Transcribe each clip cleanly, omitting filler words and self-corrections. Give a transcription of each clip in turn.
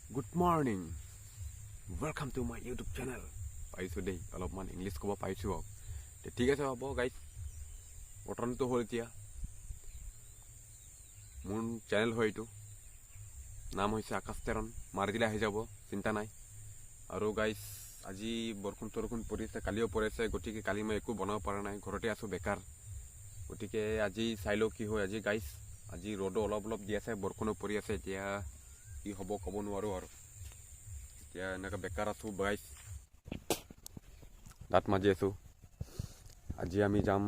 Good morning. Welcome to my YouTube channel. পাইছোঁ দেই অলপমান ইংলিছ ক'ব পাৰিছোঁ আৰু ঠিক আছে হ'ব গাইজ বৰ্তমানটো হ'ল এতিয়া মোৰ চেনেল হয় এইটো নাম হৈছে আকাশ তেৰণ মাৰি দিলে আহি যাব চিন্তা নাই আৰু গাইজ আজি বৰষুণ পৰিছে কালিও পৰিছে গতিকে কালি মই একো বনাব পৰা নাই ঘৰতে আছোঁ বেকাৰ গতিকে আজি চাই লওঁ কি হয় আজি গাইজ আজি ৰ'দো অলপ দি আছে বৰষুণো পৰি আছে এতিয়া কি হ'ব ক'ব নোৱাৰোঁ আৰু এতিয়া এনেকৈ বেকাৰ আছোঁ গাইজ দাঁত মাজি আছোঁ আজি আমি যাম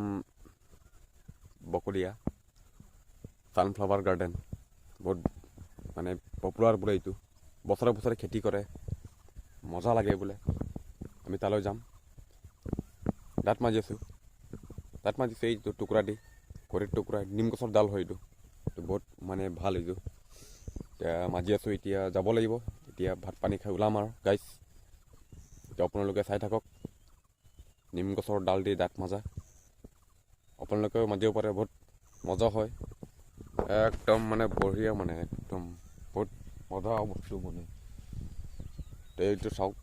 বকলীয়া ছানফ্লাৱাৰ গাৰ্ডেন বহুত মানে পপুলাৰ বোলে এইটো বছৰে খেতি কৰে মজা লাগে বোলে আমি তালৈ যাম দাঁত মাজি আছোঁ দাঁত মাজিছোঁ এইটো টুকুৰা দি খৰিৰ টুকুৰা নিম গছৰ ডাল হয় এইটো বহুত মানে ভাল এইটো এতিয়া মাজি আছোঁ এতিয়া যাব লাগিব এতিয়া ভাত পানী খাই ওলাম আৰু গাইজ এতিয়া আপোনালোকে চাই থাকক নিম গছৰ ডাল দি দাঁত মাজা আপোনালোকেও মাজিব পাৰে বহুত মজা হয় একদম মানে বঢ়িয়া মানে একদম বহুত মজা বস্তু মানে এইটো চাওক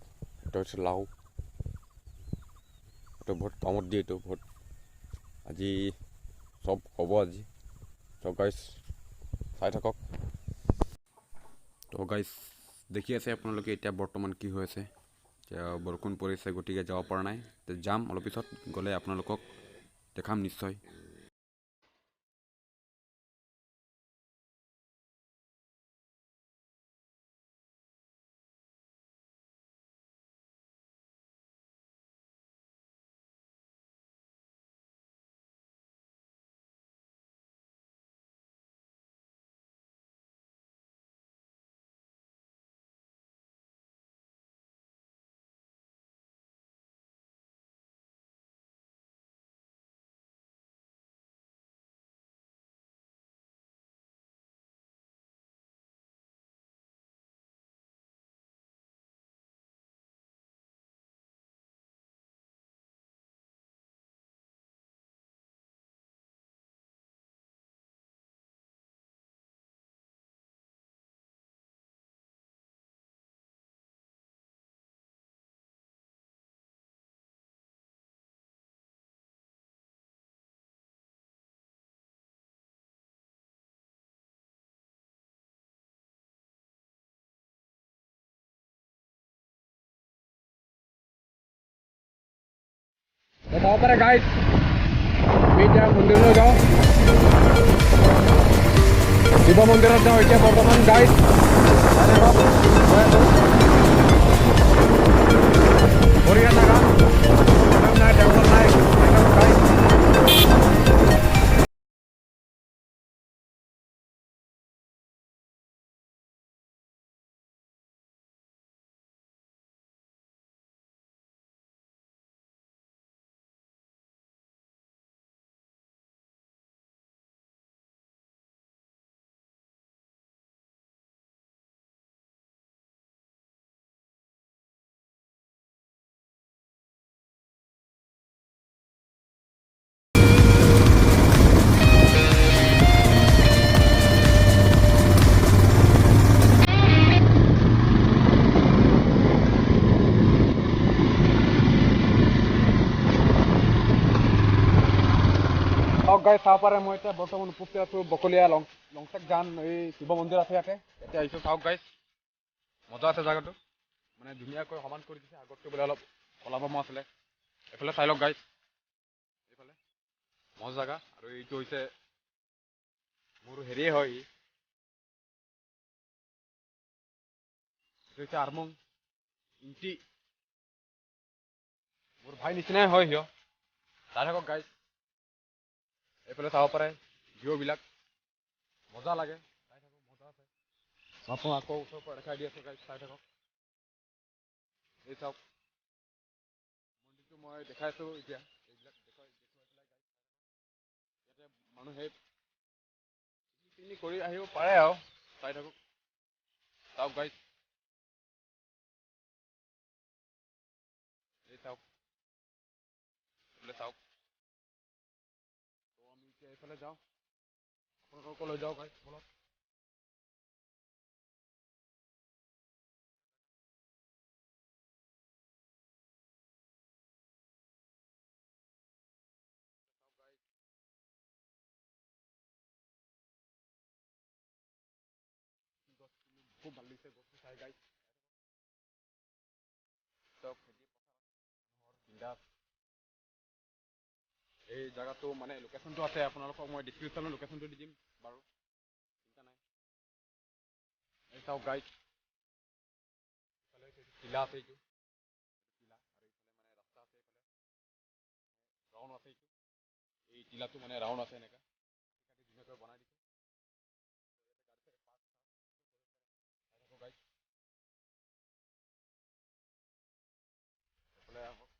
এইটো হৈছে লাও এইটো বহুত কামত দিয়ে এইটো বহুত আজি চব হ'ব আজি তো গাইজ চাই থাকক তো গাইজ দেখি আছে আপোনালোকে এতিয়া বৰ্তমান কি হৈ আছে এতিয়া বৰষুণ পৰিছে গতিকে যাব পৰা নাই যাম অলপ পিছত গ'লে আপোনালোকক দেখাম নিশ্চয় যাব পাৰে গাইজ আমি এতিয়া মন্দিৰলৈ যাওঁ শিৱ মন্দিৰত যাওঁ এতিয়া বৰ্তমান গাইজ বঢ়িয়া জাগা নাই জংঘল নাই গাইজ গাই চাব পাৰে মই এতিয়া বৰ্তমান উপস্থিত আছোঁ বকলীয়া লংচেক যান এই শিৱ মন্দিৰ আছে ইয়াতে এতিয়া আহিছোঁ চাওক গাইজ মজা আছে জেগাটো মানে ধুনীয়াকৈ সমান কৰি দিছে আগতকৈ বোলে অলপ কলাবামো আছিলে এইফালে চাই লওক গাইজ এইফালে মজা জেগা আৰু এইটো হৈছে মোৰ হেৰিয়ে হয় এইটো হৈছে আৰমং ইণ্টি মোৰ ভাই নিচিনাই হয় সিও চাই থাকক গাইজ এইফালে চাব পাৰে ভিউবিলাক মজা লাগে চাই থাকক মজা আছে আপোনাক আকৌ ওচৰৰ পৰা দেখাই দি আছোঁ গাইজ চাই থাকক এই চাওক মন্দিৰটো মই দেখাইছোঁ এতিয়া এইবিলাক দেখুৱাই পেলাই গাইজ ইয়াতে মানুহে পিকনিক কৰি আহিব পাৰে আৰু চাই থাকক চাওক গাইজ এই চাওক এইফালে চাওক তো আমি এতিয়া এইফালে যাওঁ আপোনালোককো লৈ যাওঁ গাইজ বলক খুব ভাল লাগিছে বস্তু চাই গাইছ এই জেগাটো মানে লোকেশ্যনটো আছে আপোনালোকক মই ডিছক্ৰিপশ্যনত লোকেশ্যনটো দি দিম বাৰু চিন্তা নাই এই চাওক গাইছ ইফালে টিলা আছে এইটো টিলা আৰু ইফালে মানে ৰাস্তা আছে এইফালে ৰাউণ্ড আছে এইটো এই টিলাটো মানে ৰাউণ্ড আছে এনেকা কাটি ধুনীয়াকৈ বনাই দিছে গাইছ এইফালে আহক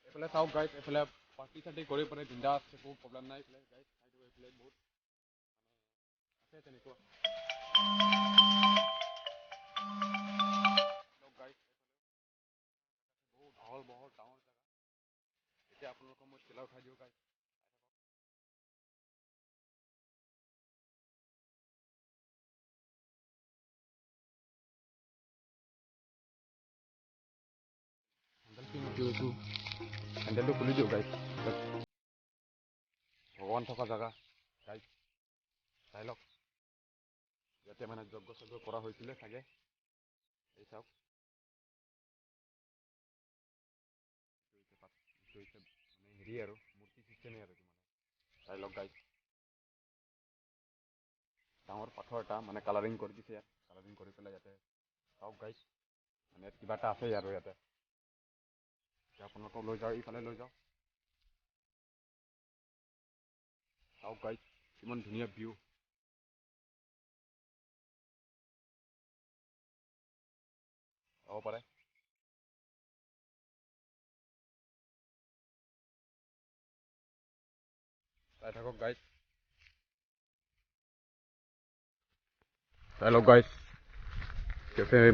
এইফালে চাওক গাইছ এইফালে পাৰ্টি চাৰ্টি কৰিব পাৰে বিন্দাছ একো প্ৰব্লেম নাই এইফালে গাইছ এইফালে বহুত আছে তেনেকুৱা গাইছ বহুত আহল বহল ডাঙৰ জেগা এতিয়া আপোনালোকক মই ঠেলা উঠাই দিওঁ গাইছ হেণ্ডেলটো খুলি দিওঁ গাইছ ভগৱান থকা জেগা গাইছ চাই লওক ইয়াতে মানে যজ্ঞ চজ্ঞ কৰা হৈছিলে চাগে এই চাওক মানে হেৰি আৰু মূৰ্তি চিষ্টেমেই আৰু চাই লওক গাইছ ডাঙৰ পাথৰ এটা মানে কালাৰিং কৰি দিছে ইয়াত কালাৰিং কৰি পেলাই ইয়াতে চাওক গাইছ মানে ইয়াত কিবা এটা আছে আৰু ইয়াতে আপোনালোকক লৈ যাওঁ এইফালে লৈ যাওঁ চাওক গাইছ কিমান ধুনীয়া ভিউ চাব পাৰে চাই থাকক গাইছ চাই লওক গাইছ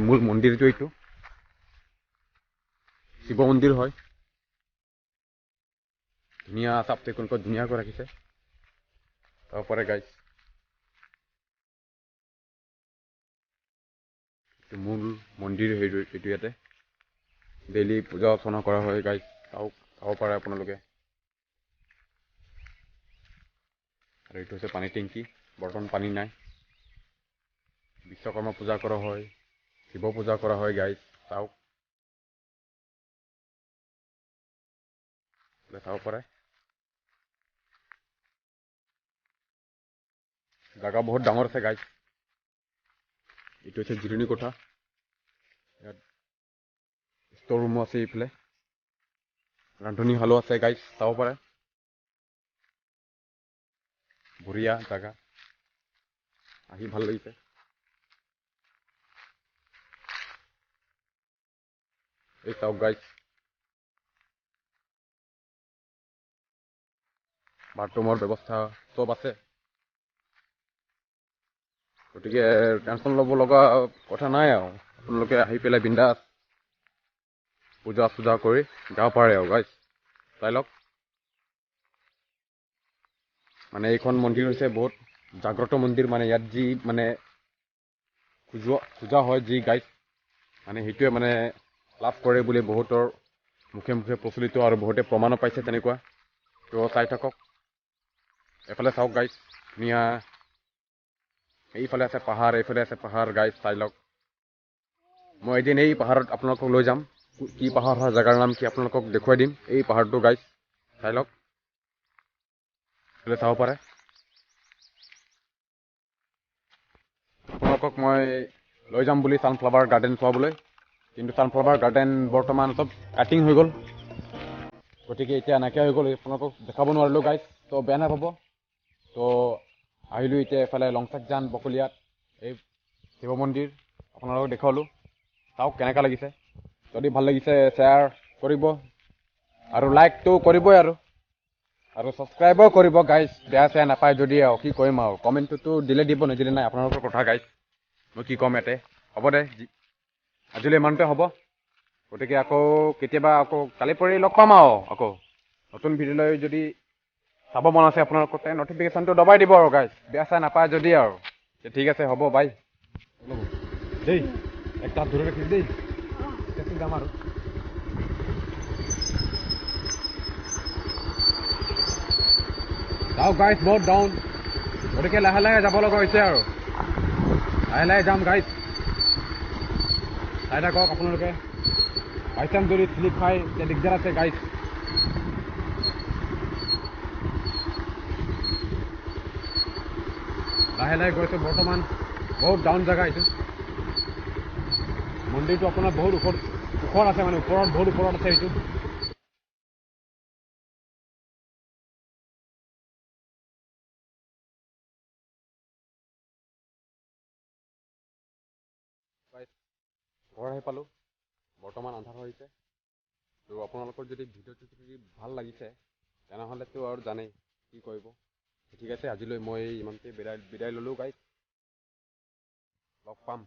মূল মন্দিৰটো এইটো শিৱ মন্দিৰ হয় ধুনীয়া চাফ চিকুণকৈ ধুনীয়াকৈ ৰাখিছে চাব পাৰে গাইছ মূল মন্দিৰ সেইটো এইটো ইয়াতে ডেইলি পূজা অৰ্চনা কৰা হয় গাইছ চাব পাৰে আপোনালোকে আৰু এইটো হৈছে পানী টেংকি বৰ্তমান পানী নাই বিশ্বকৰ্মা পূজা কৰা হয় শিৱ পূজা কৰা হয় গাইছ চাওক চাব পাৰে জাগা বহুত ডাঙৰ আছে গাইছ এইটো হৈছে জিৰণি কোঠা ইয়াত ষ্ট'ৰ ৰুমো আছে এইফালে ৰান্ধনীশালো আছে গাইছ চাব পাৰে বঢ়িয়া জাগা আহি ভাল লাগিছে এই চাওক গাইছ বাথৰুমৰ ব্যৱস্থা চব আছে গতিকে টেনশ্যন ল'ব লগা কথা নাই আৰু আপোনালোকে আহি পেলাই বিন্দাছ পূজা চূজা কৰি যাব পাৰে আৰু গাইছ চাই লওক মানে এইখন মন্দিৰ হৈছে বহুত জাগ্ৰত মন্দিৰ মানে ইয়াত যি মানে পূজা হয় যি গাইছ মানে সেইটোৱে মানে লাভ কৰে বুলি বহুতৰ মুখে মুখে প্ৰচলিত আৰু বহুতে প্ৰমাণো পাইছে তেনেকুৱা তো চাই থাকক এইফালে চাওক গাইছ ধুনীয়া এইফালে আছে পাহাৰ গাইছ চাই লওক মই এদিন এই পাহাৰত আপোনালোকক লৈ যাম কি পাহাৰ হয় জেগাৰ নাম কি আপোনালোকক দেখুৱাই দিম এই পাহাৰটো গাইছ চাই লওক চাব পাৰে আপোনালোকক মই লৈ যাম বুলি ছানফ্লাৱাৰ গাৰ্ডেন চোৱাবলৈ কিন্তু ছানফ্লাৱাৰ গাৰ্ডেন বৰ্তমান চব কাটিং হৈ গ'ল গতিকে এতিয়া নাইকিয়া হৈ গ'ল আপোনালোকক দেখাব নোৱাৰিলোঁ গাইছ তো বেয়া নাপাব তো আহিলোঁ এতিয়া এইফালে লংচাকজান বকলিয়াত এই শিৱ মন্দিৰ আপোনালোকক দেখুৱালোঁ চাওক কেনেকুৱা লাগিছে যদি ভাল লাগিছে শ্বেয়াৰ কৰিব আৰু লাইকটো কৰিবই আৰু ছাবস্ক্ৰাইবো কৰিব গাইছ বেয়া চেয়া নাপায় যদি আৰু কি কৰিম আৰু কমেণ্টটোতো দিলে দিব নিদিলে নাই আপোনালোকৰ কথা গাইছ মই কি ক'ম ইয়াতে হ'ব দে আজিলৈ ইমানতে হ'ব গতিকে আকৌ কেতিয়াবা আকৌ কালি পৰহি লগ পাম আৰু আকৌ নতুন ভিডিঅ' লৈ যদি চাব মন আছে আপোনালোকৰ নটিফিকেশ্যনটো দবাই দিব আৰু গাইছ বেয়া চেয়া নাপায় যদি আৰু ঠিক আছে হ'ব বাই দেই একটা ধৰে ৰাখিস দেই কেসে যাম আৰু যাওঁ গাইজ বহুত ডাউন গতিকে লাহে লাহে যাব লগা হৈছে আৰু লাহে লাহে যাম গাইজ চাই থাকক আপোনালোকে বাইচান্স যদি স্লিপ খাই তেতিয়া দিগদাৰ আছে গাইজ লাহে লাহে গৈছোঁ বৰ্তমান বহুত ডাউন জেগা এইটো মন্দিৰটো আপোনাৰ বহুত ওখত আছে মানে ওপৰত বহুত ওপৰত আছে এইটো ঘৰ আহি পালোঁ বৰ্তমান আন্ধাৰ হৈছে তো আপোনালোকৰ যদি ভিডিঅ'টো যদি ভাল লাগিছে তেনেহ'লেতো আৰু জানেই কি কৰিব ঠিক আছে আজিলৈ মই ইমানতে বিদায় ল'লোঁ গাইজ লগ পাম